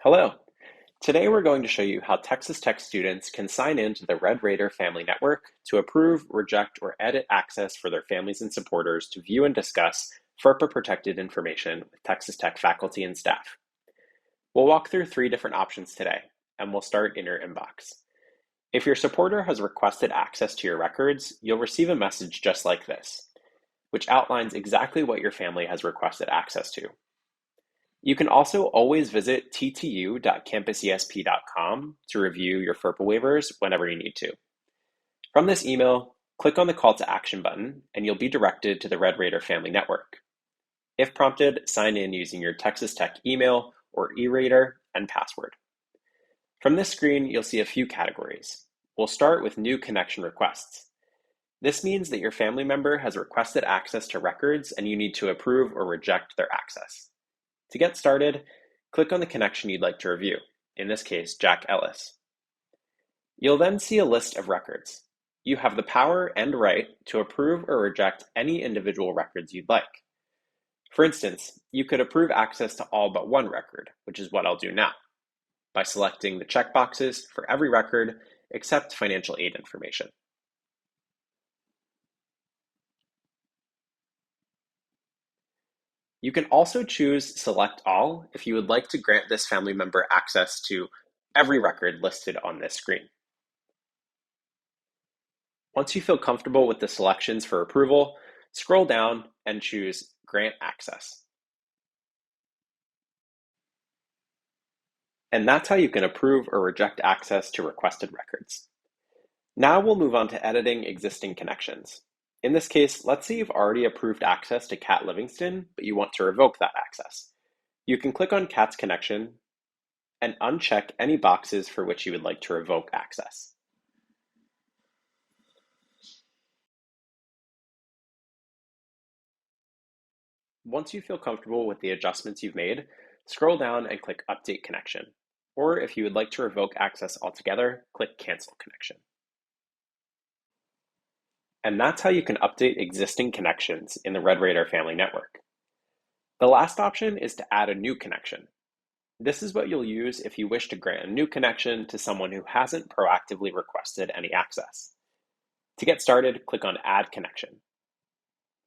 Hello. Today we're going to show you how Texas Tech students can sign into the Red Raider Family Network to approve, reject, or edit access for their families and supporters to view and discuss FERPA-protected information with Texas Tech faculty and staff. We'll walk through 3 different options today, and we'll start in your inbox. If your supporter has requested access to your records, you'll receive a message just like this, which outlines exactly what your family has requested access to. You can also always visit ttu.campusesp.com to review your FERPA waivers whenever you need to. From this email, click on the Call to Action button and you'll be directed to the Red Raider Family Network. If prompted, sign in using your Texas Tech email or e-raider and password. From this screen, you'll see a few categories. We'll start with new connection requests. This means that your family member has requested access to records and you need to approve or reject their access. To get started, click on the connection you'd like to review, in this case, Jack Ellis. You'll then see a list of records. You have the power and right to approve or reject any individual records you'd like. For instance, you could approve access to all but one record, which is what I'll do now, by selecting the checkboxes for every record except financial aid information. You can also choose Select All if you would like to grant this family member access to every record listed on this screen. Once you feel comfortable with the selections for approval, scroll down and choose Grant Access. And that's how you can approve or reject access to requested records. Now we'll move on to editing existing connections. In this case, let's say you've already approved access to Kat Livingston, but you want to revoke that access. You can click on Kat's connection and uncheck any boxes for which you would like to revoke access. Once you feel comfortable with the adjustments you've made, scroll down and click Update Connection. Or if you would like to revoke access altogether, click Cancel Connection. And that's how you can update existing connections in the Red Raider Family Network. The last option is to add a new connection. This is what you'll use if you wish to grant a new connection to someone who hasn't proactively requested any access. To get started, click on Add Connection.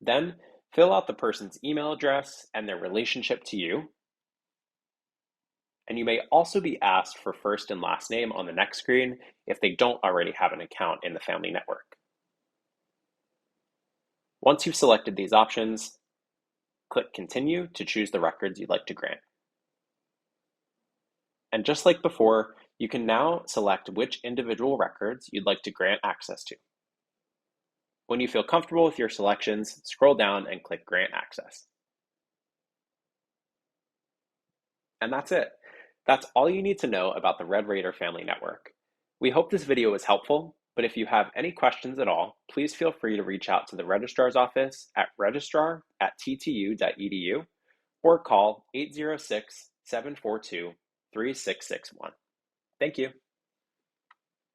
Then, fill out the person's email address and their relationship to you. And you may also be asked for first and last name on the next screen if they don't already have an account in the family network. Once you've selected these options, click Continue to choose the records you'd like to grant. And just like before, you can now select which individual records you'd like to grant access to. When you feel comfortable with your selections, scroll down and click Grant Access. And that's it. That's all you need to know about the Red Raider Family Network. We hope this video was helpful, but if you have any questions at all, please feel free to reach out to the registrar's office at registrar@ttu.edu or call 806-742-3661. Thank you.